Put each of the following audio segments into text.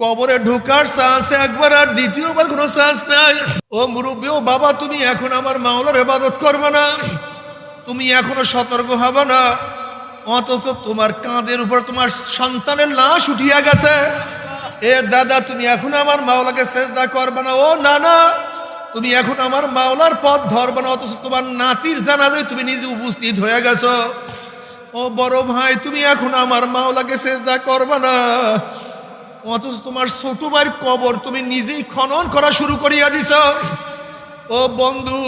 কবরে ঢোকার চান্স একবার, আর দ্বিতীয়বার কোনো চান্স নাই। ও মুরব্বী, ও বাবা, তুমি এখন আমার মাওলার ইবাদত করবে না, তুমি এখনো সতর্ক হবে না, অথচ তোমার কাঁধের উপর তোমার সন্তানের লাশ উঠিয়া গেছে। এ দাদা, তুমি এখন আমার মাওলাকে সেজদা করবে না। ও নানা, তুমি এখন আমার মাওলার পথ ধরবে না, অথচ তোমার নাতির জানাজায় তুমি নিজে উপস্থিত হয়ে গেছো। ও বড় ভাই, তুমি এখন আমার মাওলাকে সেজদা করবে না, অথচ তোমার ছোট ভাইয়ের কবর তুমি নিজেই খনন করা শুরু করিয়া দিছ। ও বন্ধু,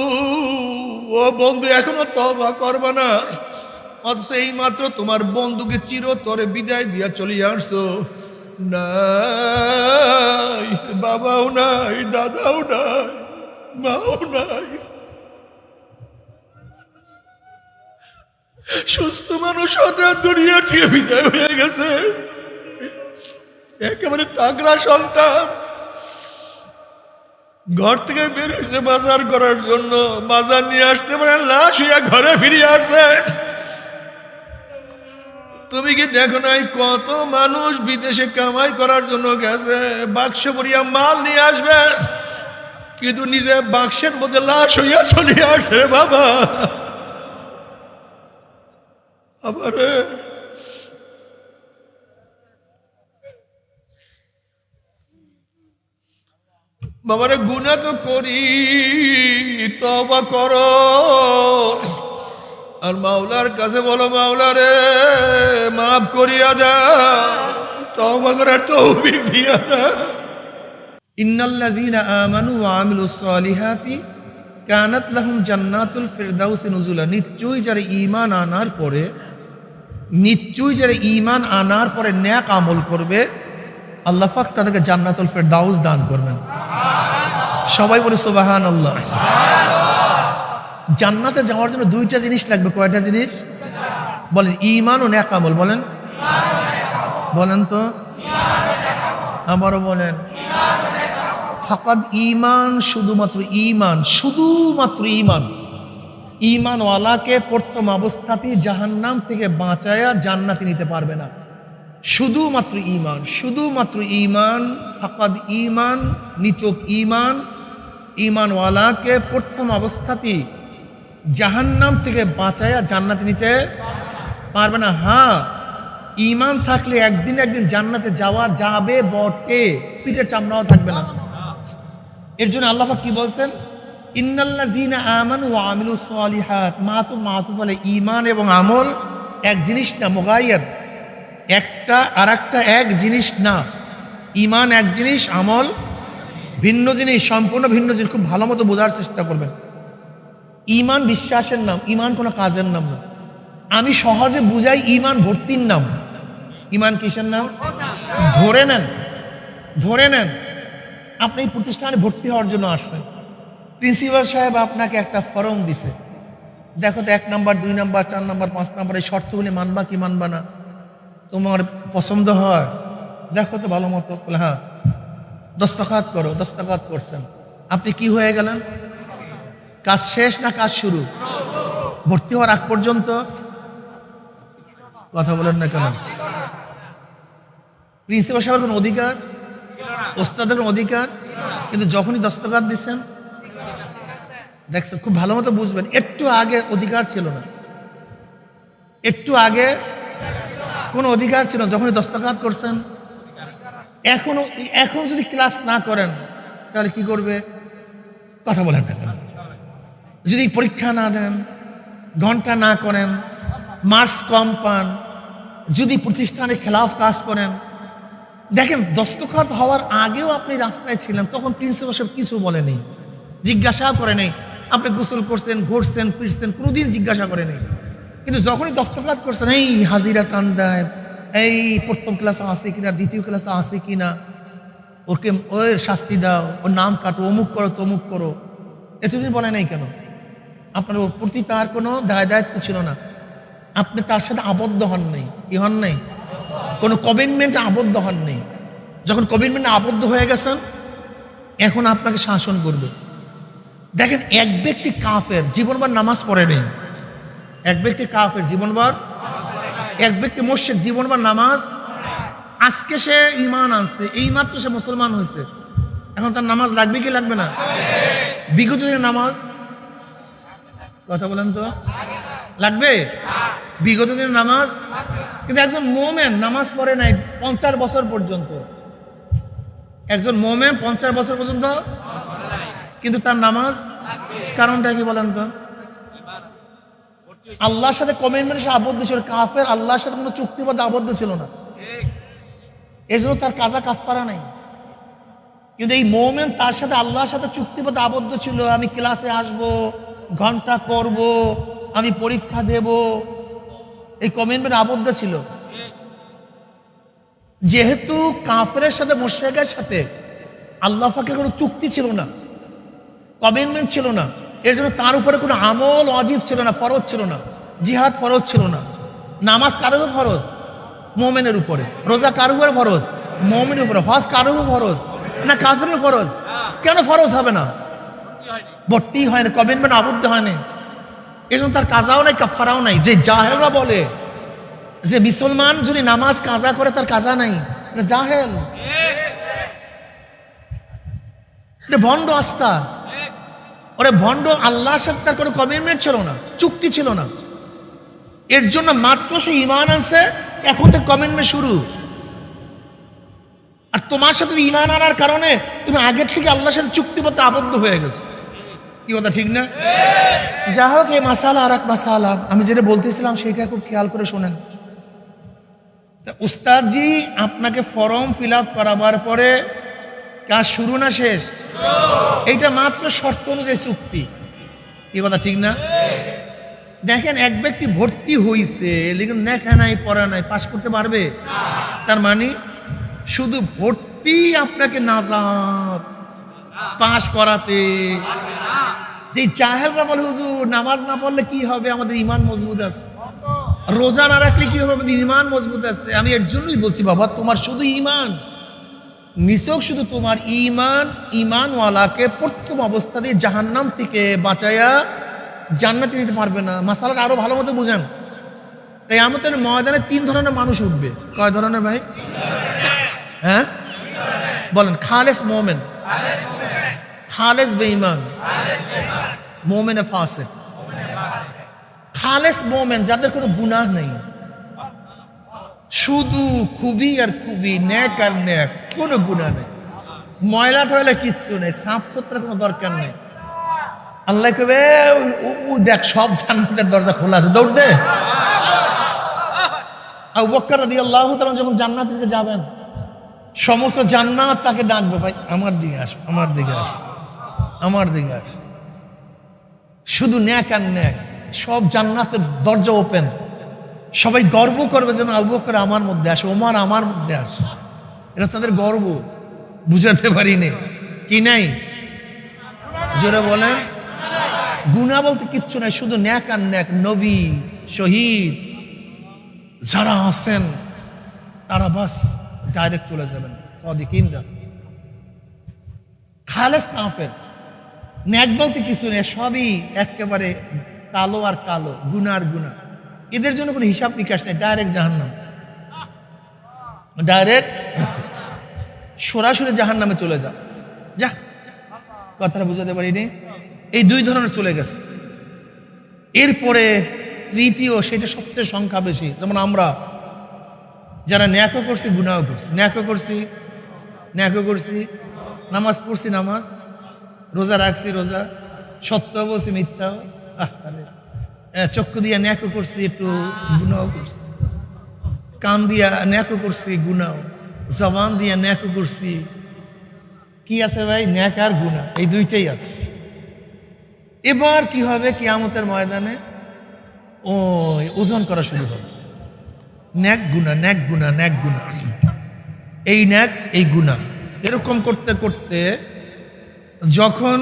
এখনো তওবা করবে না, অথচ এই মাত্র তোমার বন্ধুকে চিরতরে বিদায় দিয়া চলিয়া আসছো। নাই, বাবাও নাই, দাদাও নাই, মাও নাই। সুস্থ মানুষ হঠাৎ দুনিয়ার থেকে বিদায় হয়ে গেছে। একেবারে তাগড়া সন্তান, ঘর থেকে বেরিয়েছে বাজার করার জন্য, বাজার নিয়ে আসতে পারে লাশ হইয়া ঘরে ফিরিয়ে আসছে। তুমি কি দেখো নাই কত মানুষ বিদেশে কামাই করার জন্য গেছে, বাক্স ভরিয়া মাল নিয়ে আসবে, কিন্তু নিজে বাক্সের মধ্যে লাশ হইয়া চলে আসছে। রে বাবা, আবারে বাবারে, গুনাহ তো করি, তওবা করো, আর মাওলার কাছে বলো, মাওলা রে মাফ করিয়া দাও, তওবা করার তৌফিক দিয়া দাও। ইন্নাল্লাযীনা আমানু ওয়া আমিলুস সালিহাতি কানাত লাহুম জান্নাতুল ফিরদাউসি নুজুলা। নিশ্চয়ই যারা ঈমান আনার পরে নেক আমল করবে, আল্লাহ পাক তাদেরকে জান্নাতুল ফিরদাউস দান করবেন। সবাই বলে সুবহানাল্লাহ। জান্নাতে যাওয়ার জন্য দুইটা জিনিস লাগবে। কয়টা জিনিস বলেন? ঈমান ও নেক আমল। বলেন তো, আবারও বলেন। ফাকাদ ঈমান, শুধুমাত্র ঈমান। ঈমানওয়ালাকে প্রথম অবস্থাতেই জাহান্নাম থেকে বাঁচায়া জান্নাতে নিতে পারবে না। শুধুমাত্র ঈমান, ফাকাদ ঈমান, নিচক ঈমান। ঈমানওয়ালাকে প্রথম অবস্থাতেই জাহান্নাম থেকে বাঁচায়া জান্নাতে নিতে পারবে না। হ্যাঁ, ঈমান থাকলে একদিন জান্নাতে যাওয়া যাবে বটে, পিঠের চামড়াও থাকবে না। এর জন্য আল্লাহ পাক কি বলছেন? ইন্নাল্লাযীনা আমানু ওয়া আমিলুস সালিহাত। মাতুফ আলাই ঈমান এবং আমল এক জিনিস না, মুগায়্যার, একটা আর একটা এক জিনিস না। ঈমান এক জিনিস, আমল ভিন্ন জিনিস, সম্পূর্ণ ভিন্ন জিনিস। খুব ভালো মতো বোঝার চেষ্টা করবেন। ঈমান বিশ্বাসের নাম, ঈমান কোনো কাজের নাম না। আমি সহজে বুঝাই, ঈমান ভর্তির নাম। ঈমান কিসের নাম? ধরে নেন আপনি এই প্রতিষ্ঠানে ভর্তি হওয়ার জন্য আসছেন। প্রিন্সিপাল সাহেব আপনাকে একটা ফরম দিছে, দেখো তো 1 নাম্বার 2 নাম্বার 4 নাম্বার 5 নাম্বার এই শর্তগুলি মানবা কি মানবা না, তোমার পছন্দ হয় দেখো তো ভালো মতো। হ্যাঁ, দস্তখত করো। দস্তখত করছেন, আপনি কি হয়ে গেলেন? কাজ শেষ না কাজ শুরু? ভর্তি হওয়ার আগ পর্যন্ত কথা বলেন না কেন? প্রিন্সিপাল সাহেবের কোনো অধিকার, ওস্তাদের কোনো অধিকার, কিন্তু যখনই দস্তখত দিচ্ছেন, দেখছেন, খুব ভালো মতো বুঝবেন, একটু আগে অধিকার ছিল না, একটু আগে কোনো অধিকার ছিল না। যখনই দস্তখত করছেন, এখন যদি ক্লাস না করেন তাহলে কি করবে? কথা বলেন না কেন? যদি পরীক্ষা না দেন, ঘন্টা না করেন, মার্কস কম পান, যদি প্রতিষ্ঠানে খেলাফ কাজ করেন, দেখেন দস্তখত হওয়ার আগেও আপনি রাস্তায় ছিলেন, তখন প্রিন্সিপাল সাহেব কিছু বলেনি, জিজ্ঞাসাও করে নেই আপনি গোসল করছেন, ঘুরছেন, ফিরছেন, কোনোদিন জিজ্ঞাসা করে নেই। কিন্তু যখনই দস্তখত করছেন, এই হাজিরা টান দেয়, এই প্রথম ক্লাসে আসে কিনা, দ্বিতীয় ক্লাসে আসে কিনা, ওকে ওর শাস্তি দাও, ওর নাম কাটো, অমুক করো তমুক করো, এতদিন বলে নাই কেন? আপনার ওর প্রতি তার কোনো দায়িত্ব ছিল না, আপনি তার সাথে আবদ্ধ হন নাই। কি হন নাই? কোনো কমিটমেন্টে আবদ্ধ হন নেই। যখন কমিটমেন্টে আবদ্ধ হয়ে গেছেন, এখন আপনাকে শাসন করবে। দেখেন, এক ব্যক্তি কাফের, জীবনভর নামাজ পড়ে নেই। এক ব্যক্তি কাফের জীবনভর, এক ব্যক্তি মুশরিক জীবনভর নামাজ, আজকে সে ঈমান আনছে, এই মাত্র সে মুসলমান হয়েছে, এখন তার নামাজ লাগবে কি লাগবে না? বিগত দিনের নামাজ, কথা বলেন তো, লাগবে? বিগত দিনের নামাজ। কিন্তু একজন মোমেন নামাজ পড়ে নাই 50 বছর পর্যন্ত, একজন মোমেন 50 বছর পর্যন্ত, কিন্তু তার নামাজ, কারণটা কি বলেন তো? আল্লাহর সাথে কমিটমেন্টে সে আবদ্ধ ছিল। কাফের আল্লাহর সাথে কোনো চুক্তিবদ্ধ আবদ্ধ ছিল না, এই জন্য তার কাজা কাফারা নাই। কিন্তু এই মোমেন তার সাথে আল্লাহর সাথে চুক্তিবদ্ধ আবদ্ধ ছিল, আমি ক্লাসে আসব, ঘন্টা করব, আমি পরীক্ষা দেব, এই কমিটমেন্ট আবদ্ধ ছিল। যেহেতু কাফেরের সাথে মুশরিকের সাথে আল্লাহ পাকের কোনো চুক্তি ছিল না, কমিটমেন্ট ছিল না, এর জন্য তার উপরে কোনো আমল ওয়াজিব ছিল না, ফরজ ছিল না। জিহাদ ফরজ ছিল না। নামাজ কার উপর ফরজ? মোমেনের উপরে। রোজা কার উপরে ফরজ? মোমেনের উপরে। হজ কার উপর ফরজ? না কাফেরের ফরজ। কেন ফরজ হবে না? ভর্তি হয় না, কমিটমেন্ট আবদ্ধ হয় না, এই জন্য তার কাজাও নাই, কাফারাও নাই। যে জাহেলরা বলে যে মুসলমান যদি নামাজ কাজা করে তার কাজা নাই, এটা জাহেল, এটা ভণ্ড আস্থা। ওরে ভণ্ড, আল্লাহর সাথে তার কোনো কমিটমেন্ট ছিল না, চুক্তি ছিল না, এর জন্য মাত্র সে ঈমান আনছে, এখন তো কমিটমেন্ট শুরু। আর তোমার সাথে ঈমান আনার কারণে তুমি আগের থেকে আল্লাহর সাথে চুক্তিবদ্ধ আবদ্ধ হয়ে গেছো। কি কথা ঠিক না? যা হোক, এই মাসালা আর এক মাসালা, আমি যেটা বলতেছিলাম সেটা খুব খেয়াল করে শোনেন। উস্তাদজি আপনাকে ফর্ম ফিল আপ করাবার পরে কাজ শুরু না শেষ? এইটা মাত্র শর্ত অনুযায়ী চুক্তি। কি কথা ঠিক না? দেখেন, এক ব্যক্তি ভর্তি হইছে, লেকিন লেখা নাই, পড়া নাই, পাশ করতে পারবে? তার মানে শুধু ভর্তি আপনাকে নাজাত পাশ করাতে। যে জাহেলরা বলে হুজুর নামাজ না পড়লে কি হবে, আমাদের ঈমান মজবুত আছে, রোজা না রাখলে কি হবে, আমাদের ঈমান মজবুত আছে। আমি এর জন্যই বলছি, বাবা তোমার শুধু ঈমান, নিছক শুধু তোমার ঈমান, ঈমানওয়ালাকে প্রথম অবস্থাতে জাহান্নাম থেকে বাঁচায়া জান্নাতে নিতে পারবে না। মাসালাটা আরো ভালো মতো বুঝেন। তাই আমাদের ময়দানে 3 ধরনের মানুষ উঠবে। কয় ধরনের ভাই? হ্যাঁ বলেন। খালেস মোমেন, খালেস বেঈমান, মোমেনে ফাসিক। খালেস মোমেন যাদের কোনো গুনাহ নেই, শুধু খুবই আর খুবই নেক আর নেক, কোনো গুনাহ নেই, ময়লা টয়লা কিচ্ছু নেই, সাফ সুতরা কোনো দরকার নেই। আল্লাহ কবে ও দেখ সব জান্নাতের দরজা খোলা আছে, দৌড় দে। আবু বকর রাদিয়াল্লাহু তাআলা যখন জান্নাত দিকে যাবেন, সমস্ত জান্নাত তাকে ডাকবে, ভাই আমার দিকে আস, আমার দিকে আস, আমার দিকে আস। শুধু নেক আর নেক, সব জান্নাতের দরজা ওপেন। সবাই গর্ব করবে যেন আবু বকর আমার মধ্যে আসে, ওমর আমার মধ্যে আসে, এটা তাদের গর্ব। বুঝাতে পারি নে কি নাই? জোরে বলেন। গুনাহ বলতে কিচ্ছু নাই, শুধু নেক আর নেক। নবী, শহীদ যারা আছেন তারা বাস ডাইরেক্ট চলে যাবেন, সাদিকিনরা। খালেস কাফের, নেক বলতে কিছু নেই, সবই একেবারে কালো আর কালো, গুনাহ আর গুনাহ। এদের জন্য কোনো হিসাব নিকাশ নেই, ডাইরেক্ট জাহান্নাম, ডাইরেক্ট সরাসরি জাহান্নামে চলে যাও। যা, কথাটা বুঝাতে পারিনি? এই 2 ধরনের চলে গেছে। এরপরে তৃতীয়, সেটা সবচেয়ে সংখ্যা বেশি। যেমন আমরা যারা ন্যাকও করছি, গুনাহও করছি, ন্যাকও করছি, ন্যাকও করছি, নামাজ পড়ছি, নামাজ, রোজা রাখছি, রোজা, সত্য বলছি, মিথ্যাও, চক্ষু দিয়া ন্যাকও করছি, একটু গুনাহও করছি, কান দিয়া ন্যাকও করছি, গুনাহ, জবান দিয়া ন্যাকও করছি। কি আছে ভাই? ন্যাক আর গুনাহ, এই 2টাই আছে। এবার কি হবে? কিয়ামতের ময়দানে ওজন করা শুরু হবে, ন্যাক গুনাহ, ন্যাক গুনাহ, ন্যাক গুনাহ, এই ন্যাক এই গুনাহ, এরকম করতে করতে যখন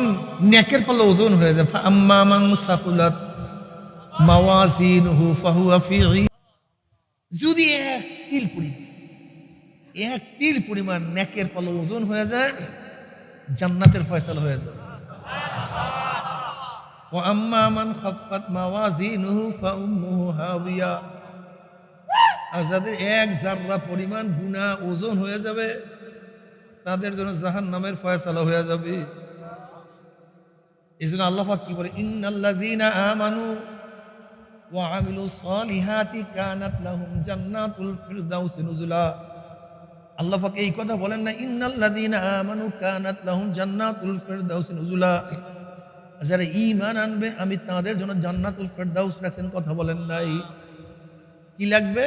ন্যাকের পাল্লা ওজন হয়ে যায়, আম্মা মান সাকুলাত মাওয়াজিনুহু ফাহুয়া ফি, যদি এক তিল পরিমাণ ন্যাকের পাল্লা ওজন হয়ে যায়, জান্নাতের ফয়সালা হয়ে যাবে। ওয়া আম্মা মান খাফফাত মাওয়াজিনুহু ফাউম্মুহু হাবিয়া, আর যাদের এক জাররা পরিমাণ গুনাহ ওজন হয়ে যাবে তাদের জন্য জাহান্নামের ফয়সালা হয়ে যাবে। এই জন্য আল্লাহ পাক কি বলে, ইন্নাল্লাযীনা আমানু ওয়া আমিলুস সালিহাতি কানাত লাহুম জান্নাতুল ফিরদাউসি নুজুলা। আল্লাহ পাক এই কথা বলেন না, ইন্নাল্লাযীনা আমানু কানাত লাহুম জান্নাতুল ফিরদাউসি নুজুলা, যারা ঈমান আনবে আমি তাদের জন্য জান্নাতুল ফিরদাউস রাখছেন, কথা বলেন নাই। কি লাগবে?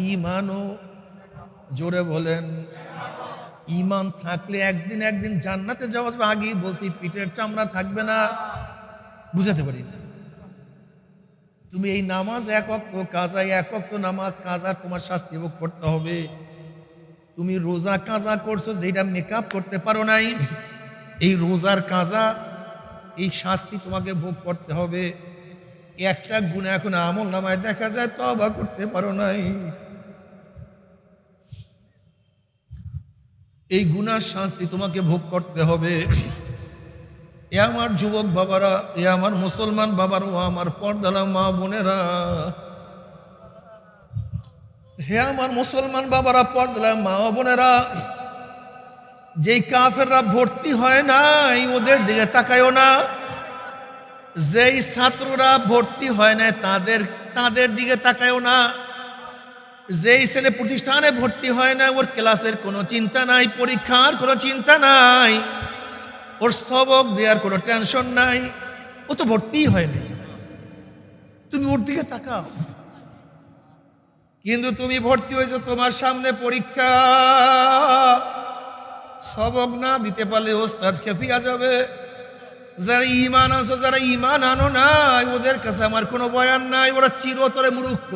ঈমানও। জোরে বলেন। ঈমান থাকলে একদিন একদিন জান্নাতে যাওয়া যাবে। আগেই বলছি পিঠের চামড়া থাকবে না। বুঝাতে পারি না। তুমি এই নামাজ এক ওয়াক্ত কাজা, এক ওয়াক্ত নামাজ কাজা তোমার শাস্তি ভোগ করতে হবে। তুমি রোজা কাজা করছো যেটা মেকআপ করতে পারো নাই, এই রোজার কাজা এই শাস্তি তোমাকে ভোগ করতে হবে। একটা গুনাহ এখন আমল নামায় দেখা যায় তওবা করতে পারো নাই, এই গুনার শাস্তি তোমাকে ভোগ করতে হবে। এ আমার যুবক বাবারা, এ আমার মুসলমান বাবারা, ও আমার পর্দালা মা বোনেরা, হে আমার মুসলমান বাবারা, পর্দালা মা বোনেরা, যেই কাফেররা ভর্তি হয় নাই ওদের দিকে তাকায়ও না, যেই ছাত্ররা ভর্তি হয় নাই তাদের দিকে তাকায়ও না, যেই ছেলে প্রতিষ্ঠানে ভর্তি হয় না ওর ক্লাসের কোনো চিন্তা নাই, পরীক্ষার কোনো চিন্তা নাই, ওর সবক দেওয়ার কোনো টেনশন নাই, ও তো ভর্তিই হয়নি। তুমি ওর দিকে তাকাও। কিন্তু তুমি ভর্তি হয়েছো, তোমার সামনে পরীক্ষা, সবক না দিতে পারলে ওস্তাদ খেপিয়া যাবে। যারা ঈমান আনছো, যারা ঈমান আনো নাই ওদের কাছে আমার কোনো বয়ান নাই, ওরা চিরতরে মূর্খ।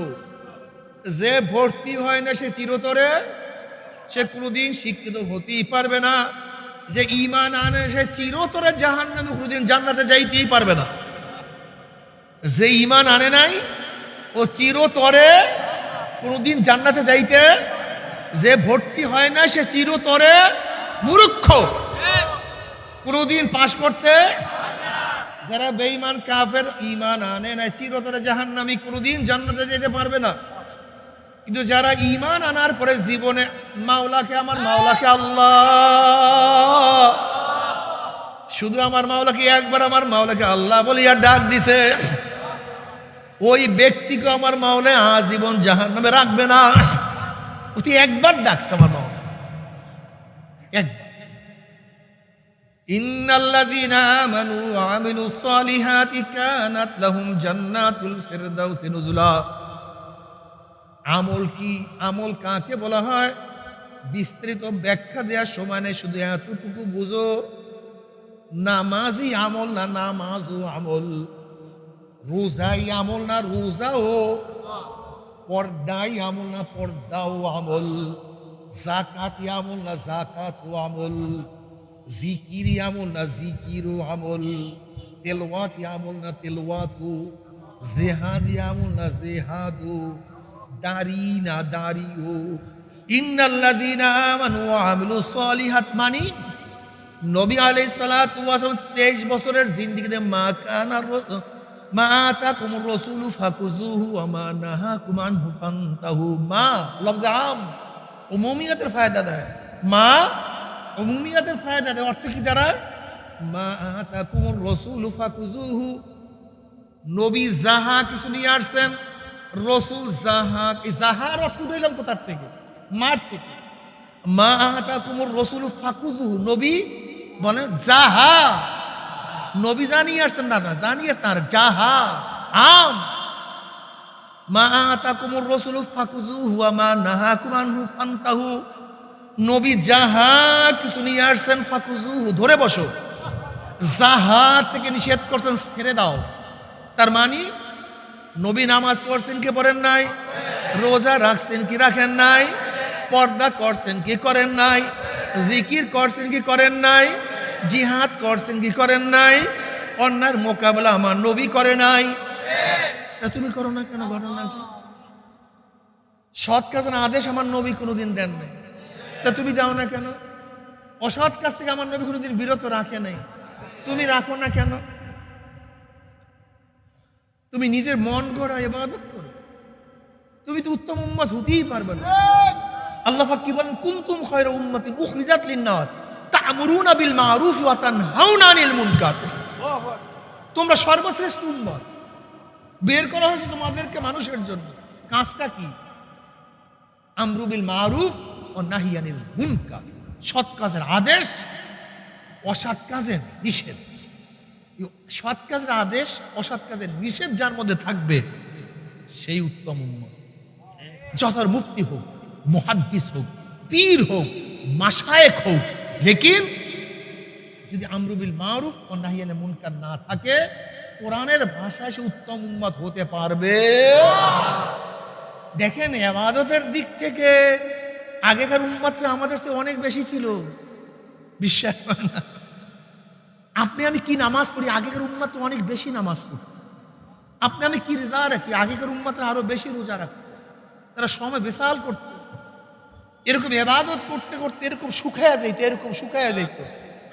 যে ভর্তি হয় না সে চিরতরে, সে কোনোদিন শিক্ষিত হতেই পারবে না। যে ঈমান আনে সে চিরতরে জাহান্নামে, কোনোদিন জান্নাতে যাইতেই পারবে না। যে ঈমান আনে নাই ও চিরতরে কোনোদিন জান্নাতে যাইতে, যে ভর্তি হয় না সে চিরতরে মূর্খ, কোনোদিন পাশ করতে। যারা বেঈমান কাফের ঈমান আনে না চিরতরে জাহান্নামী, কোনোদিন জান্নাতে যেতে পারবে না। কিন্তু যারা ঈমান আনার পরে জীবনে মাওলাকে, আমার মাওলাকে আল্লাহ, শুধু আমার মাওলাকে একবার আমার মাওলাকে আল্লাহ বলিয়া ডাক দিছে, ওই ব্যক্তিকে আমার মাওলা আজীবন জাহান্নামে রাখবে না। ওটি একবার ডাকছে আমার মাওলা, একবার। ইন্নাল্লাযীনা আমানু ওয়া আমিলুস সালিহাতি কানাত লাহুম জান্নাতুল ফিরদাউসি নুজুলা। আমল কি? আমল কাকে বলা হয় বিস্তারিত ব্যাখ্যা দেওয়ার সময় নেই, শুধু এতটুকু বুঝো, নামাজই আমল না নামাজও আমল, রোজাই আমল না রোজাও, পর্দাই আমল না পর্দাও আমল, যাকাতি আমল না যাকাতও আমল, জিকিরি আমল না জিকিরও আমল, তেলাওয়াতি আমল না তেলাওয়াতু, জিহাদি আমল না জিহাদু, দাড়ি না দাড়িও। ইন্নাল্লাযীনা আমানু ওয়া আমিলুস সালিহাত, মানে নবী আলাইহিস সালাতু ওয়াস সালাম 23 বছরের জিন্দেগিতে মা আতাকুমুর রাসূলু ফাকুযুহু ওয়া মা নাহাকুম আনহু ফান্তাহু। মা লফজ আম, উমুমিয়াতের ফায়দা দেয়। মা উমুমিয়াতের ফায়দা দেয়। অর্থ কি দাঁড়ায়? মা আতাকুমুর রাসূলু ফাকুযুহু, নবী যাহা কিছু নিয়ে আসছেন, রসুল যাহা, যাহার অর্থ দিলাম কোথার থেকে? মাঠ থেকে। মা আতাকুমুর রাসূলু ফাকুযুহু, নবী বলেন যাহা, নবী জানিয়ে আসছেন, দাদা জানিয়ে তার যাহা আম। মা আতাকুমুর রাসূলু ফাকুযুহু ওয়া মা নাহাকুম আনহু ফান্তাহু, নবী যাহা কিছু নিয়ে আসছেন ফাকুযুহু, ধরে বসো। যাহা থেকে নিষেধ করছেন ছেড়ে দাও। তার মানে নবী নামাজ পড়ছেন কি পড়েন নাই, রোজা রাখছেন কি রাখেন নাই, পর্দা করছেন কি করেন নাই, জিকির করছেন কি করেন নাই, জিহাদ করছেন কি করেন নাই, অন্যায়ের মোকাবেলা আমার নবী করে নাই। তা তুমি করো না কেন? ঘটনা কি? সৎ কাজের আদেশ আমার নবী কোনোদিন দেন নাই, তা তুমি দাও না কেন? অসৎ কাজ থেকে আমার নবী কোনোদিন বিরত রাখে নাই, তুমি রাখো না কেন? তুমি নিজের মন গড়া ইবাদত করো, তুমি তো উত্তম উম্মত হতেই পারবে না। আল্লাহ পাক কি বলেন, কুনতুম খায়রা উম্মাতিন উখরিজাত লিন-নাস তা'মুরুনা বিল মা'রুফ ওয়া তানহাউনা আনিল মুনকার। তোমরা সর্বশ্রেষ্ঠ উম্মত, বের করা হয়েছে তোমাদেরকে মানুষের জন্য। কাজটা কি? আমরু বিল মা'রুফ ওয়া নাহি আনিল মুনকার, সৎ কাজের আদেশ, অসৎ কাজের নিষেধ। সৎ কাজের আদেশ, অসৎ কাজের নিষেধ যার মধ্যে থাকবে সেই উত্তম উম্মত। যত মুফতি হোক, মুহাদ্দিস হোক, পীর হোক, মাশায়েখ হোক, লেকিন যদি আমরু বিল মারুফ ও নাহি আনিল মুনকার না থাকে, কোরআনের ভাষায় সে উত্তম উম্মত হতে পারবে। দেখেন, ইবাদতের দিক থেকে আগেকার উম্মতরা আমাদের চেয়ে অনেক বেশি ছিল, বিশ্বাস করেন না? আপনি আমি কি নামাজ পড়ি, আগেকার উম্মতরা অনেক বেশি নামাজ পড়ত। আপনি আমি কি রোজা রাখি, আগেকার উম্মতরা আরো বেশি রোজা রাখত। তারা সময় বিশাল করত, এরকম ইবাদত করতে করতে এরকম শুকায়া যাইতো, এরকম শুকায়া যাইতো,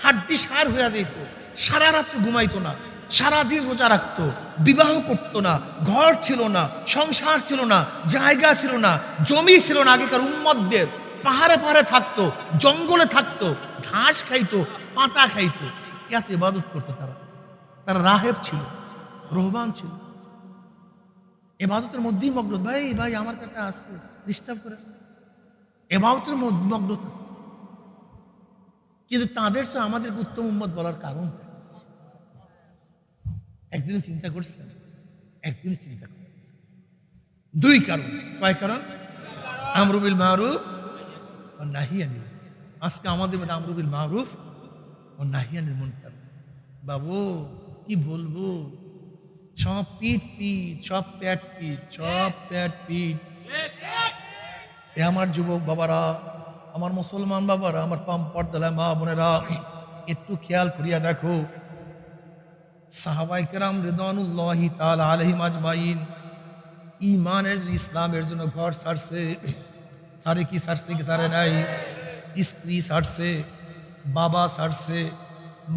হাড্ডি সার হয়ে যাইতো। সারা রাত্রে ঘুমাইতো না, সারাদিন রোজা রাখতো, বিবাহ করতো না, ঘর ছিল না, সংসার ছিল না, জায়গা ছিল না, জমি ছিল না। আগেকার উম্মতদের পাহাড়ে পাহাড়ে থাকতো, জঙ্গলে থাকতো, ঘাস খাইতো, পাতা খাইতো, এত ইবাদত করতো। তারা রাহেব ছিল, রহবান ছিল, ইবাদতের মধ্যেই মগ্ন। ভাই ভাই আমার কাছে আসছে, ডিস্টার্ব করে, ইবাদতের মগ্ন থাকে। কিন্তু তাদের চেয়ে আমাদের উত্তম উম্মত বলার কারণ একদিন চিন্তা করছেন? একদিন চিন্তা করছেন? দুই কারণ। কয় কারণ? আমরু বিল মারুফ ও নাহি আনিল। আজকে আমাদের মধ্যে আমরু বিল মারুফ ও নাহি আনিল মুনকার। বাবু কি বলবো, সব পিঠ পিঠ, সব প্যাট পিঠ, সব প্যাট পিঠ। এ আমার যুবক বাবারা, আমার মুসলমান বাবারা, আমার পর্দায় মা বোনেরা, একটু খেয়াল করিয়া দেখো, সাহাবায়ে কেরাম রিদওয়ানুল্লাহি তাআলা আলাইহিম আজমাইন ঈমানের, ইসলামের জন্য ঘর ছাড়ছে। সারে কি ছাড়ছে, কি ছাড়ে নাই? স্ত্রী ছাড়ছে, বাবা ছাড়ছে,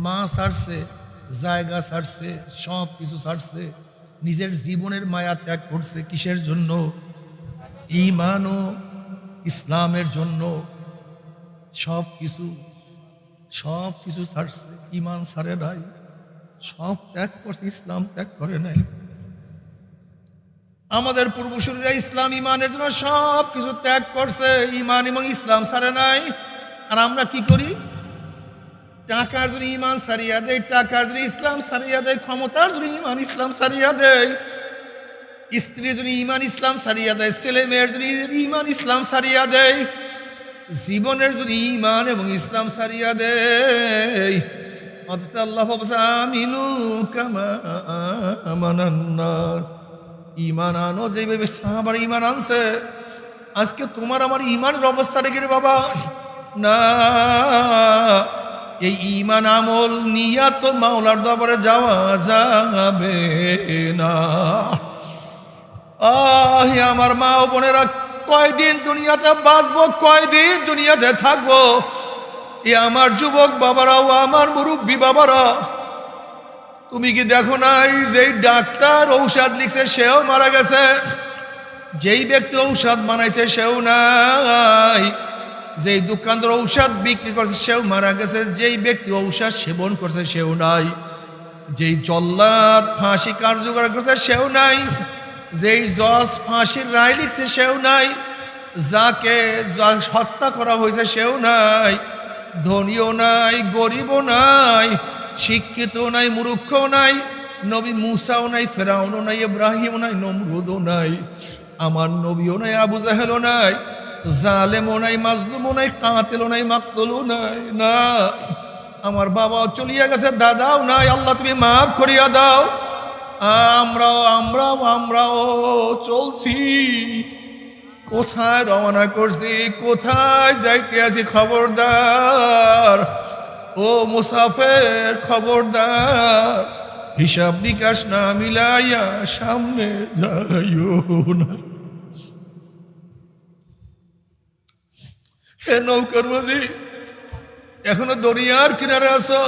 মা ছাড়ছে, জায়গা ছাড়ছে, সব কিছু ছাড়ছে, নিজের জীবনের মায়া ত্যাগ করছে। কিসের জন্য? ঈমান ও ইসলামের জন্য। সব কিছু ছাড়ছে, ঈমান ছাড়ে নাই, সব ত্যাগ করছে, ইসলাম ত্যাগ করে নাই। আমাদের পূর্বসূরীরা ইসলাম ঈমানের জন্য সব কিছু ত্যাগ করছে, ঈমান এবং ইসলাম ছাড়ে নাই। আর আমরা কি করি? টাকার জন্য ঈমান ছাড়িয়া দেয়, টাকার জন্য ইসলাম ছাড়িয়া দেয়, ক্ষমতার জন্য ঈমান ইসলাম ছাড়িয়া দেয়, স্ত্রীর জন্য ঈমান ইসলাম ছাড়িয়া দেয়, ছেলে মেয়ের জন্য ঈমান ইসলাম ছাড়িয়া দেয়, জীবনের জন্য ঈমান এবং ইসলাম ছাড়িয়া দেয়। অথচ আল্লাহ বলছে, আমিনু কামা আমানান নাস। ঈমান আনো যেভাবে সাহাবারা ঈমান আনছে। আজকে তোমার আমার ঈমানের অবস্থা রেখে রে বাবা না, এই ঈমান আমল নিয়া তো মাওলার দরবারে যাওয়া যাবে না। আমার মা ও বোনেরা, কয়দিন দুনিয়াতে বাঁচবো, কয়দিন দুনিয়াতে থাকবো? এ আমার যুবক বাবারা ও আমার মুরব্বী বাবারা, তুমি কি দেখো নাই, যেই ডাক্তার ঔষধ লিখছে সেও মারা গেছে, যেই ব্যক্তি ঔষধ বানাইছে সেও নাই, যেই দোকানদার ঔষধ বিক্রি করছে সেও মারা গেছে, যেই ব্যক্তি ঔষধ সেবন করছে সেও নাই, যেই জল্লাদ ফাঁসি কার্যকর করছে সেও নাই, যেই জজ ফাঁসির রায় লিখছে সেও নাই, যাকে হত্যা করা হয়েছে সেও নাই, ধনীও নাই, গরিবও নাই, শিক্ষিত নাই, মূর্খও নাই, নবী মুসাও নাই, ফেরাউনও নাই, ইব্রাহিমও নাই, নমরুদও নাই, আমার নবীও নাই, আবু জাহেলও নাই, জালেমও নাই, মাজলুমও নাই, কাতিলও নাই, মাকতুলও নাই। না, আমার বাবাও চলিয়া গেছে, দাদাও নাই, আল্লাহ তুমি মাফ করিয়া দাও। আমরাও চলছি, কোথায় রওনা করছি, কোথায় যাইতে আছি, খবরদার ও মুসাফের, খবরদার, হিসাব নিকাশ না মিলাইয়া সামনে যাইও না। হে নৌকার মাঝি, এখনো দরিয়ার কিনারে আছো,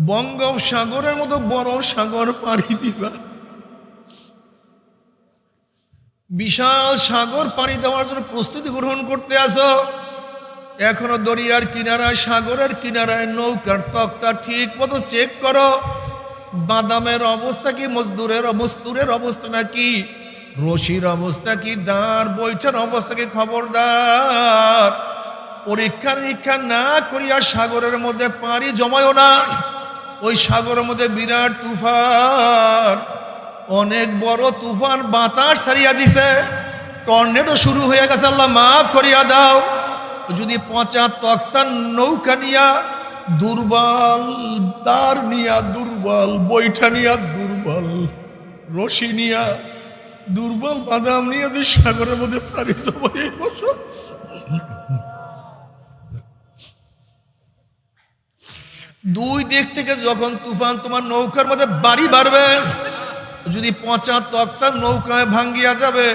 বঙ্গোপসাগরের মতো বড় সাগর পাড়ি দিবা, বিশাল সাগর পাড়ি দেওয়ার জন্য প্রস্তুতি গ্রহণ করতে আসো, এখনো দরিয়ার কিনারায় সাগরের কিনারায় নৌকার তক্তা ঠিক মতো চেক করো, বাদামের অবস্থা কি, মজদুরের অবস্থা নাকি, রশির অবস্থা কি, দাঁড় বৈঠার অবস্থা কি, খবরদার পরীক্ষা নিরীক্ষা না করিয়া সাগরের মধ্যে পাড়ি জমায়ও না। ওই সাগরের মধ্যে বিরাট তুফান, অনেক বড় তুফান, বাতাস ছাড়িয়া দিছে, টর্নেডো শুরু হয়ে গেছে, আল্লাহ মাফ করিয়া দাও। যদি পচা তক্তার নৌকা নিয়া, দুর্বল দাঁড় নিয়া, দুর্বল বৈঠা নিয়া, দুর্বল রশি নিয়া, দুর্বল বাদাম নিয়ে যদি সাগরের মধ্যে পাড়ি জমাই বসো, দুই দিক থেকে যখন তুফান তোমার নৌকার মধ্যে বাড়ি বাড়বে, যদি পচা তক্তার নৌকায় ভাঙ্গিয়া যাবে,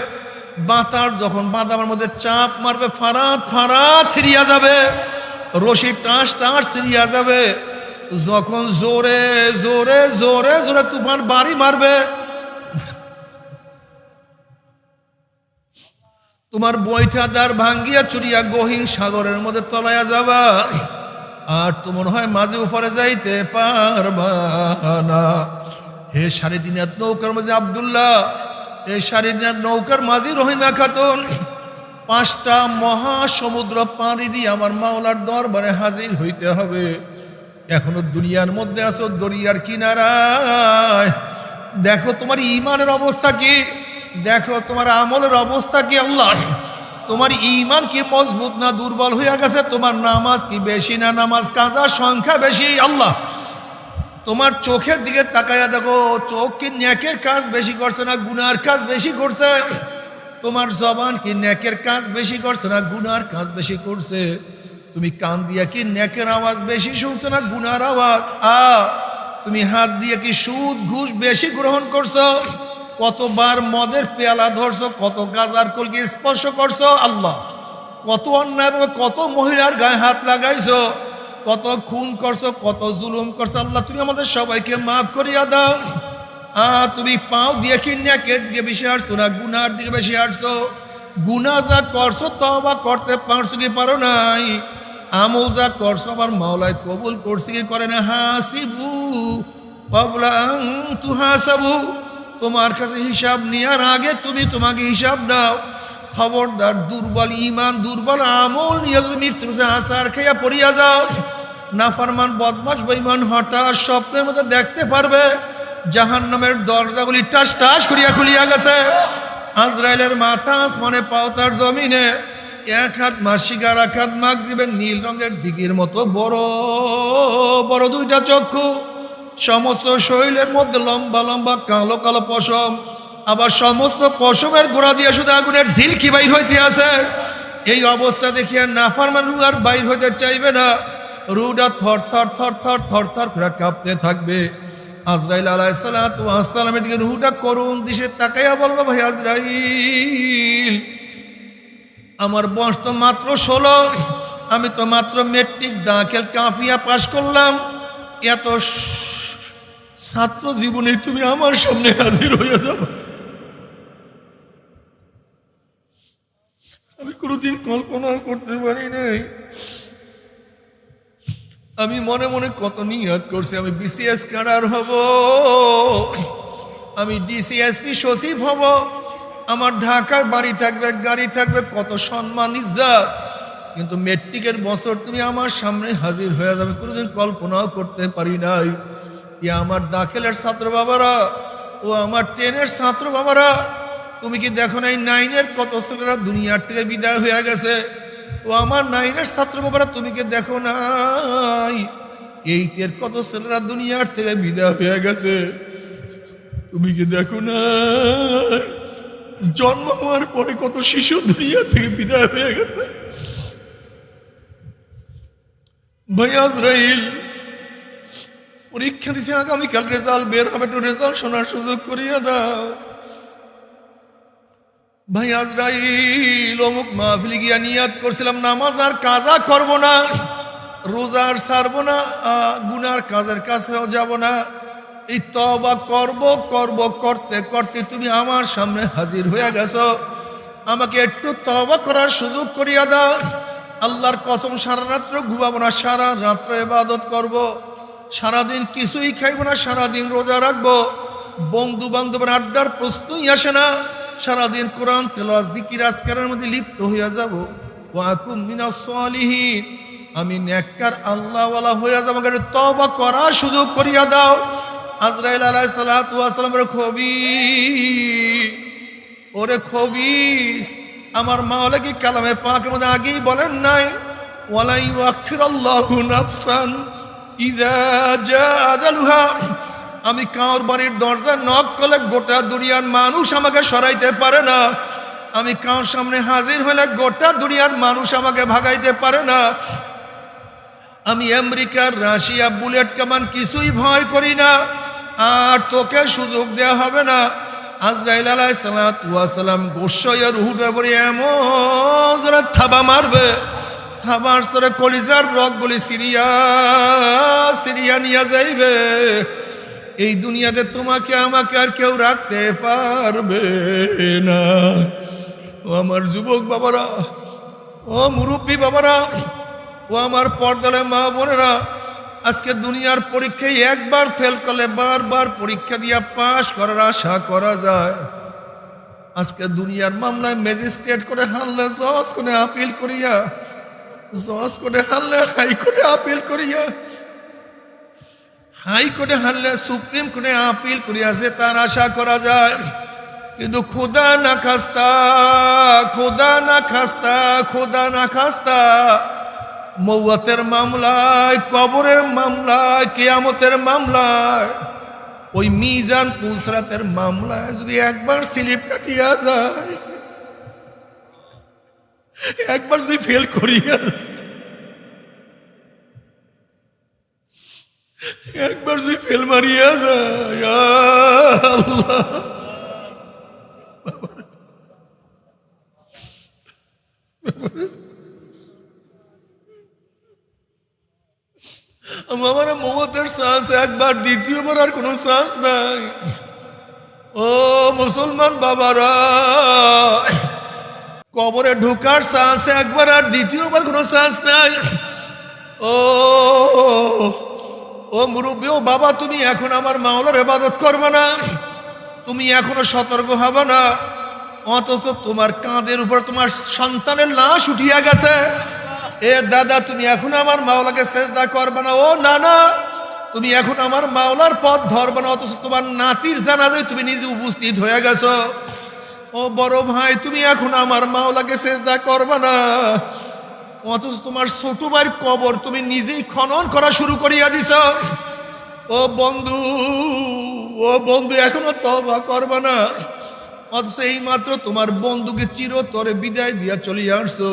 বাতার যখন বাদামের মধ্যে চাপ মারবে, ফারাত ফারাত ছিড়িয়া যাবে, রশি টাস টাস ছিড়িয়া যাবে, যখন জোরে জোরে জোরে জোরে তুফান বাড়ি মারবে, তোমার বৈঠাদার ভাঙ্গিয়া চুরিয়া গহীন সাগরের মধ্যে তলাইয়া যাবা, আর তোমার হয় মাঝে উপরে যাইতে পারবা না। হে 3.5 হাত নৌকার মাঝে আব্দুল্লাহ, এই 3.5 হাত নৌকার মাঝে রহিমা খাতুন, 5টা মহাসমুদ্র পাড়ি দিয়ে আমার মাওলার দরবারে হাজির হইতে হবে। এখনো দুনিয়ার মধ্যে আছো, দরিয়ার কিনারায়, দেখো তোমার ইমানের অবস্থা কি, দেখো তোমার আমলের অবস্থা কি। আল্লাহ, তোমার ঈমান কি মজবুত না দুর্বল হয়ে গেছে? তোমার নামাজ কি বেশি না নামাজ কাজার সংখ্যা বেশি? আল্লাহ, তোমার চোখের দিকে তাকায়া দেখো, চোখ কি নেকের কাজ বেশি করছে না গুনার কাজ বেশি করছে? তোমার জবান কি নেকের কাজ বেশি করছে না গুনার কাজ বেশি করছে? তুমি কান দিয়া কি নেকের আওয়াজ বেশি শুনছো না গুনার আওয়াজ? তুমি হাত দিয়ে কি সুদ ঘুষ বেশি গ্রহণ করছো? কতবার মদের পেয়ালা ধরছো, কত গাজার কলকে স্পর্শ করছো? আল্লাহ, কত অন্যায়ভাবে কত মহিলার গায়ে হাত লাগাইছো, কত খুন করছো, কত জুলুম করছো। আল্লাহ, তুমি আমাদের সবাইকে মাফ করিয়া দাও। তুমি পাও দিয়ে কি নেকের দিকে বেশি হাঁটছো না গুনার দিকে বেশি হাঁটছো? গুনাহ যা করছো তওবা করতে পারছো কি পারো নাই? আমল যা করছো আবার মাওলায় কবুল করছে কি করে না? হাসিবু ক্বাবলা আন তুহাসাবু, তোমার কাছে হিসাব নেওয়ার আগে তুমি তোমাকে হিসাব দাও। খবরদার দুর্বল ঈমান দুর্বল আমল নিয়ে যদি মৃত্যুর কাছে আসার খাইয়া পড়িয়া যাও, নাফরমান বদমাশ বেঈমান হঠাৎ স্বপ্নের মধ্যে দেখতে পারবে জাহান্নামের দরজাগুলি টাস টাস করিয়া খুলিয়া গেছে, আজরাইলের মাথা আসমানে পাও তার জমিনে, 1 হাত মাসিক আর 1 হাত মাগরিবের নীল রঙের দিঘির মতো বড় বড় 2টা চক্ষু, সমস্ত শরীরের মধ্যে লম্বা লম্বা কালো কালো পশম, আবার সমস্ত পশমের গোড়া দিয়ে শুধু আগুনের ঝিলকি বাইর হইতে আছে। এই অবস্থা দেখিয়া নাফরমান রূহ আর বাইর হইতে চাইবে না, রূহটা থর থর থর থর থর থর করে কাঁপতে থাকবে। আজরাইল আলাইহিস সালাতু ওয়াস সালামের দিকে রূহটা করুণ দৃষ্টিতে তাকাইয়া বলবে, ভাই আজরাইল, আমার বয়স তো মাত্র 16, আমি তো মাত্র মেট্রিক দাখিল কাফিয়া পাশ করলাম, এত ছাত্র জীবনে তুমি আমার সামনে হাজির হয়ে যাবে, আমি কোনোদিন কল্পনা করতে পারি নাই। আমি মনে মনে কত নিয়ত করছি, আমি বিসিএস ক্যাডার হব, আমি ডিসিএসপি সচিব হব, আমার ঢাকায় বাড়ি থাকবে গাড়ি থাকবে, কত সম্মান ইজ্জত, কিন্তু মেট্রিকের বছর তুমি আমার সামনে হাজির হয়ে যাবে, কোনোদিন কল্পনাও করতে পারি নাই। আমার দাখিলের ছাত্র বাবারা ও আমার 10-এর ছাত্র বাবারা, তুমি কি দেখো নাই 9-এর কত ছেলেরা দুনিয়ার থেকে বিদায় হয়ে গেছে? ও আমার 9-এর ছাত্র বাবারা, তুমি কি দেখো নাই 8-এর কত ছেলেরা দুনিয়ার থেকে বিদায় হয়ে গেছে? তুমি কি দেখো না জন্ম হওয়ার পরে কত শিশু দুনিয়া থেকে বিদায় হয়ে গেছে? ভাই আজরাইল পরীক্ষা দিছে, আগামীকাল রেজাল্ট বের হবে, একটু রেজাল্ট শোনার সুযোগ করিয়া দাও। ভাই আজরাইল অমুক মাহফিলে গিয়া নিয়াত করছিলাম নামাজ আর কাজা করব না, রোজার ছাড়বো না, গুনার কাজের কাছেও যাব না, এই তওবা করব করব করতে করতে তুমি আমার সামনে হাজির হয়ে গেছো, আমাকে একটু তওবা করার সুযোগ করিয়া দাও। আল্লাহর কসম সারা রাত্র ঘুমাবো না, সারা রাত্র ইবাদত করব, সারাদিন কিছুই খাইব না, সারাদিন রোজা রাখবো, বন্ধু বান্ধবের আড্ডার প্রশ্নই আসে না, সারাদিন কোরআন তেলাওয়াত জিকির আজকারের মধ্যে লিপ্ত হইয়া যাব। ওয়া আকুম মিনাস সালিহিন, আমি নেককার আল্লাহওয়ালা হইয়া যাব, আমাকে তওবা করার সুযোগ করিয়া দাও। আজরাইল আলাইহিস সালাতু ওয়াস সালামের খবীর, ওরে খবীস, আমার মাওলা কি কালামে পাকের মধ্যে আগেই বলেন নাই, ওয়ালা ইউআখিরুল্লাহু নাফসান ইযা জা আজালুহা, আমি কার বাড়ির দরজা নক করলে গোটা দুনিয়ার মানুষ আমাকে সরাইতে পারে না, আমি কার সামনে হাজির হলে গোটা দুনিয়ার মানুষ আমাকে ভাগাইতে পারে না, আমি আমেরিকার রাশিয়া বুলেট কামান কিছুই ভয় করি না, আর তোকে সুযোগ দেওয়া হবে না। আজরাইল আলাইহিস সালাতু ওয়াস সালাম গোসাইয়া রুহুটার পরে এমন জোরে থাবা মারবে, থাবার সরে কলিজার রগগুলি সিরিয়া সিরিয়া নিয়ে যাইবে। এই দুনিয়াতে তোমাকে আমাকে আর কেউ রাখতে পারবে না। ও আমার যুবক বাবারা, ও মুরব্বী বাবারা, ও আমার পর্দালে মা বোনেরা, আজকে দুনিয়ার পরীক্ষায় একবার ফেল করলে বারবার পরীক্ষা দিয়া পাশ করার আশা করা যায়। আজকে দুনিয়ার মামলায় ম্যাজিস্ট্রেট করে হারলে জজ করে আপিল করিয়া, জজ করে হারলে হাইকোর্টে আপিল করিয়া, হাইকোর্টে হারলে সুপ্রিম কোর্টে আপিল করিয়া যে তার আশা করা যায়। কিন্তু খোদা না খাস্তা, খোদা না খাস্তা, খোদা না খাস্তা, মৌয়াতের মামলায়, কবরের মামলায়, কিয়ামতের মামলায়, ওই মিজান পুসরাতের মামলায় যদি একবার স্লিপ কাটিয়া যায়, একবার যদি ফেল করিয়া, একবার যদি ফেল মারিয়া যায়, আল্লাহ আমার মৌতের শ্বাস একবার, দ্বিতীয়বার আর কোনো শ্বাস নাই। ও মুসলমান বাবারা, কবরে ঢোকার শ্বাস একবার, আর দ্বিতীয়বার কোনো শ্বাস নাই। ও ও মুরব্বী, ও বাবা, তুমি এখন আমার মাওলার ইবাদত করবে না, তুমি এখনো সতর্ক হবে না, অথচ তোমার কাঁধের উপর তোমার সন্তানের লাশ উঠিয়া গেছে। এ দাদা, তুমি এখন আমার মাওলাকে সেজদা করবে না। ও নানা, তুমি এখন আমার মাওলার পথ ধরবে না, অথচ তোমার নাতির জানাজায় তুমি নিজে উপস্থিত হয়ে গেছো। ও বড় ভাই, তুমি এখন আমার মাওলাকে সেজদা করবে না, অথচ তোমার ছোট ভাইয়ের কবর তুমি নিজেই খনন করা শুরু করিয়া দিছ। ও বন্ধু, ও বন্ধু, এখনো তওবা করবে না, অথচ এই মাত্র তোমার বন্ধুকে চিরতরে বিদায় দিয়া চলিয়া আসছো।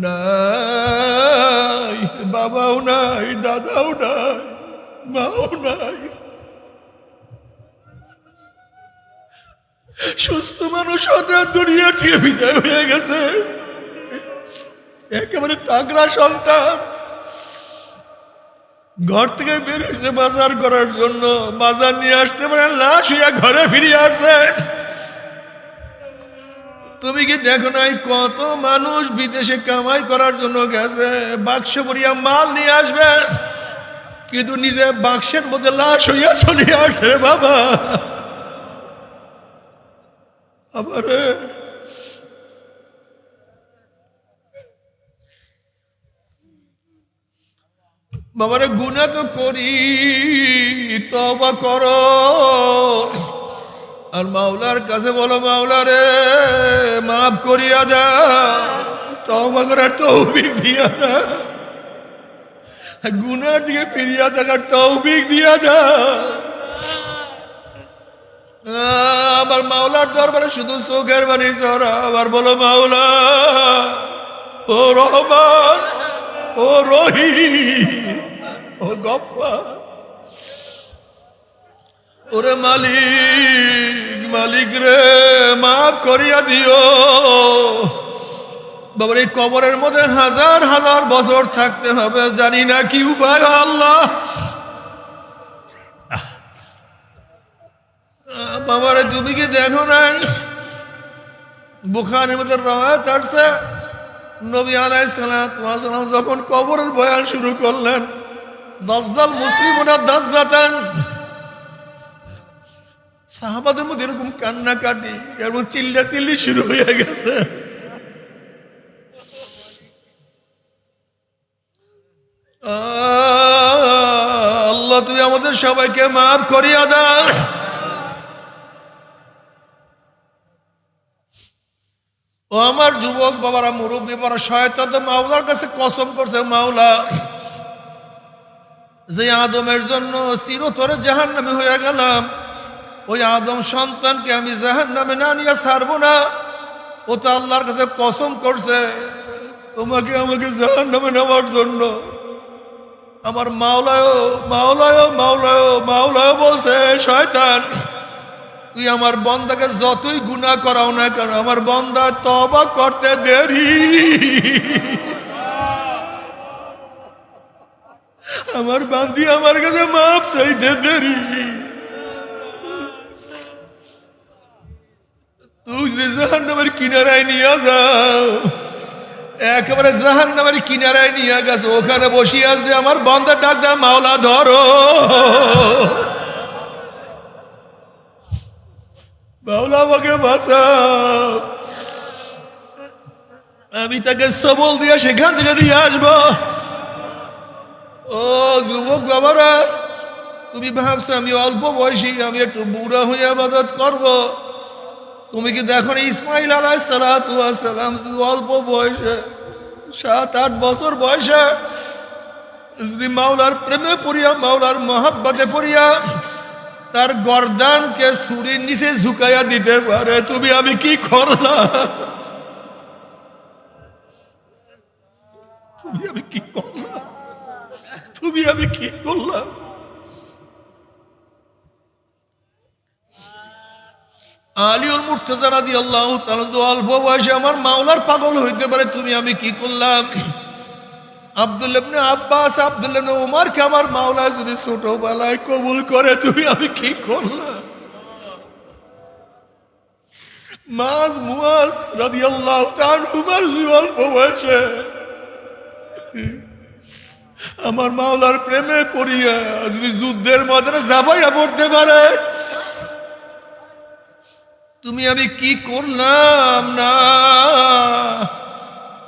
নাই, বাবাও নাই, দাদাও নাই, মাও নাই, সুস্থ মানুষ হঠাৎ দুনিয়া থেকে বিদায় হয়ে গেছে। একেবারে তাগড়া সন্তান, ঘর থেকে বের হয়েছে বাজার করার জন্য, বাজার নিয়ে আসতে পারে লাশ হইয়া ঘরে ফিরিয়ে আসছে। তুমি কি দেখো নাই কত মানুষ বিদেশে কামাই করার জন্য গেছে, বাক্স ভরিয়া মাল নিয়ে আসবে, কিন্তু নিজে বাক্সের মধ্যে লাশ হইয়া চলে আসছে বাবা। আবারে বাবারে, গুনাহ তো করি, তওবা করো, আর মাওলার কাছে বলো, মাওলা রে মাফ করিয়া দাও, তওবা করার তৌফিক দিয়া দাও, গুনার দিকে ফিরিয়া থাকার তৌফিক দিয়া দাও। আবার মাওলার দরবারে শুধু চোখের বাণী ছড়া, আবার বলো, মাওলা ও রহমান, ও রহিম, ও গফফার, ওরে মালিক, মালিক রে মাফ করিয়া দিও। বাবার এই কবরের মধ্যে হাজার হাজার বছর থাকতে হবে, জানি না কি উপায়। আল্লাহ বাবারে তুমি কি দেখো নাই বুখারীর মধ্যে রওয়ায়াত আছে নবী আলাইহিস সালাতু ওয়াস সালাম যখন কবরের বয়ান শুরু করলেন দাজ্জাল মুসলিমুনা দাজ্জাতান সাহাবাদের মধ্যে এরকম কান্নাকাটি এরকম চিল্লাচিল্লি শুরু হয়ে গেছে। আল্লাহ তুমি আমাদের সবাইকে মাফ করিয়া দাও। ও আমার যুবক বাবারা মুরব্বী বাবারা শয়তান তো মাওলার কাছে কসম করছে মাওলা যে আদমের জন্য চিরতরে জাহান্নামী হয়ে গেলাম ওই আদম সন্তানকে আমি জাহান্নামে না নিয়ে ছাড়বো না। ও তো আল্লাহর কাছে কসম করছে তোমাকে আমাকে জাহান্নামে নেওয়ার জন্য। আমার মাওলায় বলছে শয়তান তুই আমার বন্দাকে যতই গুনাহ করাও না কেন আমার বন্দা তওবা করতে দেরি, আমার বান্দি আমার কাছে মাপ চাইতে দেরি। তুই যদি জাহান্নামের কিনারায় নিয়ে যাও একেবারে জাহান্নামের কিনারায় নিয়ে গেছে ওখানে বসিয়ে আসবে আমার বন্দা ডাক দা মাওলা ধরো মাওলা আমাকে বাঁচাও। আমি তাকে সবল দিয়ে সেখান থেকে নিয়ে আসবো। ও যুবক বাবারা তুমি ভাবছো আমি অল্প বয়সী আমি একটু বুড়া হয়ে ইবাদত করব। তুমি কি দেখো ইসমাইল আলাইহিস সালাতু ওয়াস সালাম অল্প বয়সে 7-8 বছর বয়সে যদি মাওলার প্রেমে পড়িয়া মাওলার মহব্বতে পড়িয়া তার গর্দানকে ছুরির নিচে ঝুঁকাইয়া দিতে পারে তুমি আমি কি করলাম, তুমি আমি কি করলাম, তুমি আমি কি করলাম। আলিউল মুর্তজা রাদিয়াল্লাহু তাআলা অল্প বয়সে আমার মাওলার পাগল হইতে পারে তুমি আমি কি করলাম। আব্দুল্লাহ ইবনে আব্বাস আব্দুল্লাহ ইবনে উমরকে আমার মাওলা যদি ছোটবেলায় কবুল করে তুমি আমি কি করলাম। মুআজ রাদিয়াল্লাহু তাআলা উমর অল্প বয়সে আমার মাওলার প্রেমে পড়িয়া যদি যুদ্ধের ময়দানে যাবাইয়া পড়তে পারে তুমি আমি কি করলাম না।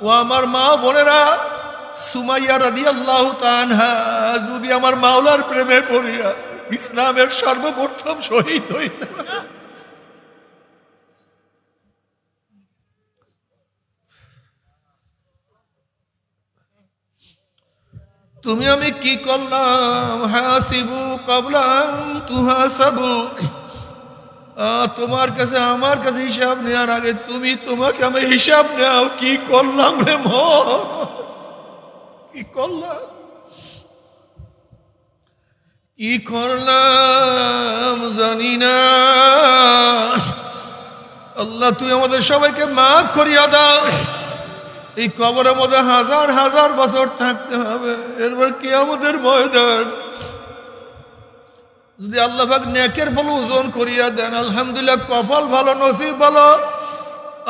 ও আমার মা বোনেরা সুমাইয়া রাদিয়াল্লাহু তাআলা যদি আমার মাওলার প্রেমে পড়িয়া ইসলামের সর্বপ্রথম শহীদ হইতে পারে তুমি আমি কি করলাম। হাসিবু ক্বাবলা আন তুহাসাবু তোমার কাছে আমার কাছে হিসাব নেওয়ার আগে তুমি তোমাকে আমি হিসাব নেও কি করলাম রে কি করলাম কি করলাম জানি না। আল্লাহ তুই আমাদের সবাইকে মাফ করিয়া দাও। এই কবরের মধ্যে হাজার হাজার বছর থাকতে হবে এরপর কিয়ামতের ময়দান যদি আল্লাহ পাক নেকের বলে ওজন করিয়া দেন আলহামদুলিল্লাহ কপাল ভালো নসিব ভালো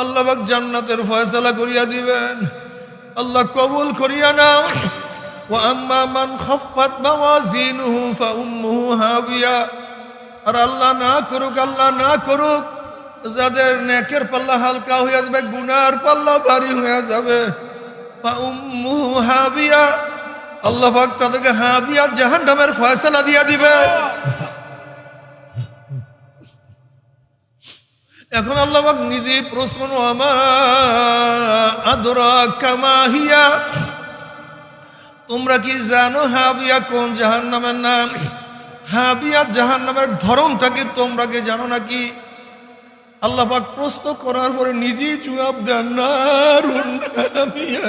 আল্লাহ পাক জান্নাতের ফয়সালা করিয়া দিবেন। আল্লাহ কবুল করিয়া নাও। ওয়া আম্মা মান খাফফাত মাওয়াজিনুহু ফাউম্মুহু হাবিয়া আর আল্লাহ না করুক যাদের নেকের পাল্লা হালকা হয়ে যাবে গুনার পাল্লা ভারী হয়ে যাবে ফাউম্মুহু হাবিয়া আল্লাহ পাক তাদেরকে হাবিয়া জাহান্নামের ফয়সালা দিয়া দিবে। এখন আল্লাহ পাক নিজে প্রশ্ন আমা আদরাকা মা হিয়া তোমরা কি জানো হাবিয়া কোন জাহান্নামের নাম। হাবিয়া জাহান্নামের ধরনটা কি তোমরা কি জানো নাকি। আল্লাহ পাক প্রশ্ন করার পরে নিজেই জবাব দেন নারুন হামিয়া।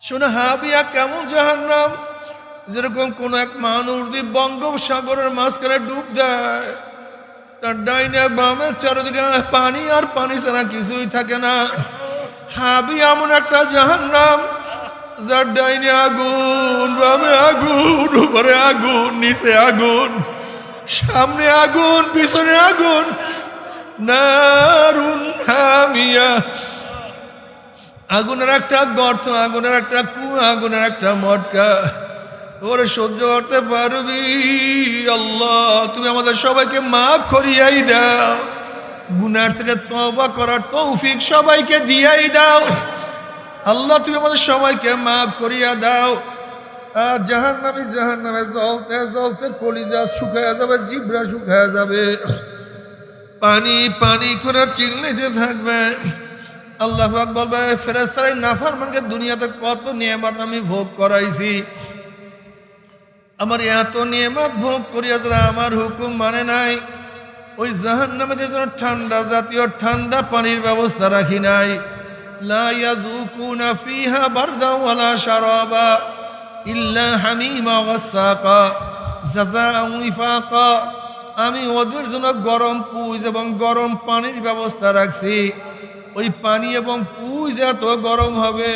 শোনো হাবিয়া কেমন জাহান্নাম যেরকম কোন এক মানুষ যদি বঙ্গোপসাগরের মাঝখানে ডুব দেয় তার ডাইনে বামে চারিদিকে পানি আর পানি ছাড়া কিছুই থাকে না। হাবিয়া এমন একটা জাহান্নাম যার ডাইনে আগুন, বামে আগুন, উপরে আগুন, নিচে আগুন, সামনে আগুন, পিছনে আগুন, নারুন হামিয়া, আগুনের একটা গর্ত, আগুনের একটা কুয়া, আগুনের একটা মটকা। ওরে সহ্য করতে পারবি? আল্লাহ তুমি আমাদের সবাইকে মাফ করিয়াই দাও, গুনার থেকে তওবা করার তৌফিক সবাইকে দিয়াই দাও। আল্লাহ তুমি আমাদের সবাইকে মাফ করিয়া দাও। আর জাহান্নামে জ্বলতে জ্বলতে কলিজা শুকায়া যাবে, জিব্রা শুকায়া যাবে, পানি পানি করে চিল্লাইতে থাকবে। আল্লাহ পাক বলবে, ফেরেশতারা নাফরমানকে দুনিয়াতে কত নিয়ামত আমি ভোগ করাইছি, আমার এত নিয়ামত ভোগ করিয়া যারা আমার হুকুম মানে নাই, ওই জাহান্নামীদের জন্য ঠান্ডা জাতীয় ঠান্ডা পানির ব্যবস্থা রাখি নাই। লা ইয়াযুকুনা ফিহা বারদা ওয়ালা শারাবা ইল্লা হামিমা ওয়াসাকা জাযাআন ওয়াফাকা। আমি ওদের জন্য গরম পুজ এবং গরম পানির ব্যবস্থা রাখছি। ওই পানি এবং পুজ এত গরম হবে,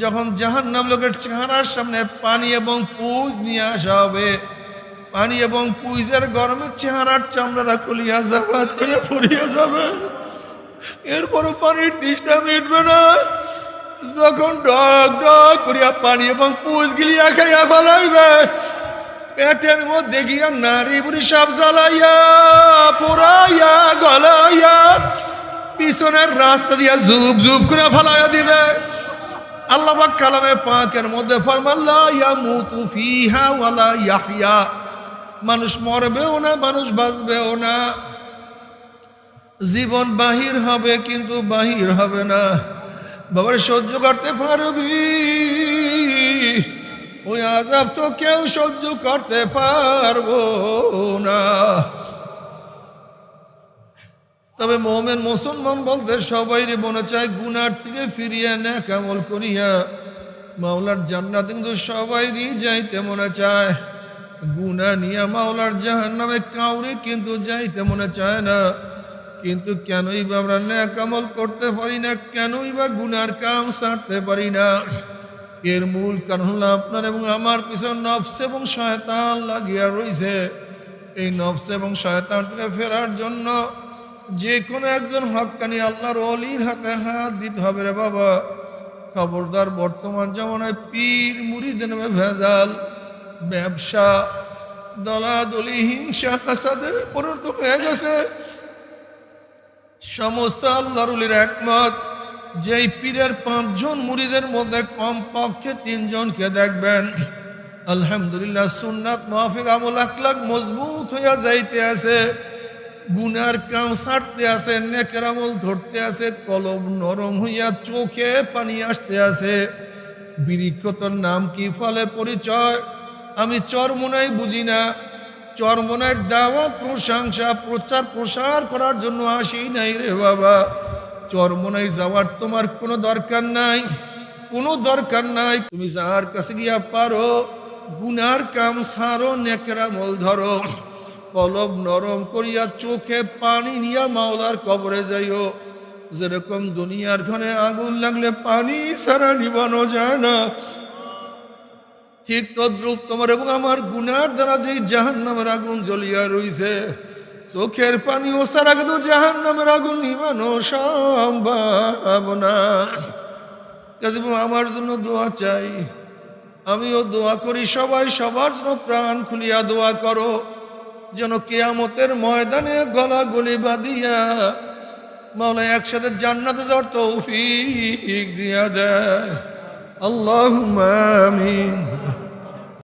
যখন জাহান্নাম লোকের চেহারার সামনে পানি এবং পুজ নিয়ে আসা হবে, পানি এবং পুজের গরমে চেহারার চামড়াটা খুলিয়া জাবাত করে পড়িয়া যাবে। এরপরও পানির তৃষ্ণা মিটবে না। যখন ডক ডক করিয়া পানি এবং পুজ গিলিয়া খাইয়া ফেলাইবে, পেটের মধ্যে গিয়া নারী বুড়ি সব জ্বালাইয়া পোড়াইয়া গলাইয়া পিছনের রাস্তা দিয়া জুব জুব করে ফেলাইয়া দিবে। আল্লাহ পাক কালামে পাকের মধ্যে ফরমান, লা ইয়ামুতু ফিহা ওয়ালা ইয়াহইয়া, মানুষ মরবেও না, মানুষ বাঁচবেও না, জীবন বাহির হবে কিন্তু বাহির হবে না। বাবার সহ্য করতে পারবি? ওই আযাব তো কেউ সহ্য করতে পারবো না। তবে মুমিন মুসলমান বলতে সবাই মনে চায় গুনার থেকে ফিরিয়ে নেক আমল করিয়া মাওলার জান্নাত, কিন্তু সবাইরই যাইতে মনে চায়। গুনাহ নিয়ে মাওলার জাহান্নামে কাউরে কিন্তু যাইতে মনে চায় না। কিন্তু কেনই বা আমরা নেক আমল করতে পারি না, কেনই বা গুনার কাম ছাড়তে পারি না? এর মূল কারণ হলো আপনার এবং আমার পিছনে নফস এবং শয়তান লাগিয়া রয়েছে। এই নফস এবং শয়তান থেকে ফেরার জন্য যে কোনো একজন হক্কানি আল্লাহর ওলির হাতে হাত দিতে হবে রে বাবা। খবরদার, বর্তমান জামানায় পীর মুরিদের নামে ভেজাল, ব্যবসা, দলাদলি, হিংসা, হাসাদে পরিণত হয়ে গেছে। সমস্ত আল্লাহর ওলির একমত, যেই পীরের 5 জন মুরিদের মধ্যে কমপক্ষে 3 জনকে দেখবেন আলহামদুলিল্লাহ সুন্নাত মাফিক আমল আখলাক মজবুত হইয়া যাইতে আছে, গুনার কাম ছাড়তে আছে, নেকের আমল ধরতে আছে, কলব নরম হইয়া চোখে পানি আসতে আছে। বৃক্ষতর নাম কি, ফলে পরিচয় আমি চরমোনাই বুঝি না। চরমোনার দাওয়াত, প্রশংসা, প্রচার প্রসার করার জন্য আসি নাই রে বাবা। চরমোনাই যাওয়ার তোমার কোনো দরকার নাই, কোনো দরকার নাই। তুমি যার কাছে গিয়া পারো গুনার কাম ছাড়ো, নেকের আমল ধরো, কলব নরম করিয়া চোখে পানি নিয়া মাওলার কবরে যাইও। যেরকম দুনিয়ার ঘরে আগুন লাগলে পানি ছাড়া নিবানো যায় না, ঠিক তদ্রূপ তোমার এবং আমার গুনার দ্বারা যেই জাহান্নামের আগুন জ্বলিয়া রইছে, চোখের পানি ও ছাড়া কিন্তু জাহান্নামের আগুন নিবানো সম্ভব না। আমার জন্য দোয়া চাই, আমিও দোয়া করি, সবাই সবার জন্য প্রাণ খুলিয়া দোয়া করো, যেন কিয়ামতের ময়দানে গলাগলি বাঁধিয়া মাওলা একসাথে জান্নাতে যাওয়ার তৌফিক দিয়া দেয়। আল্লাহুম্মা আমিন।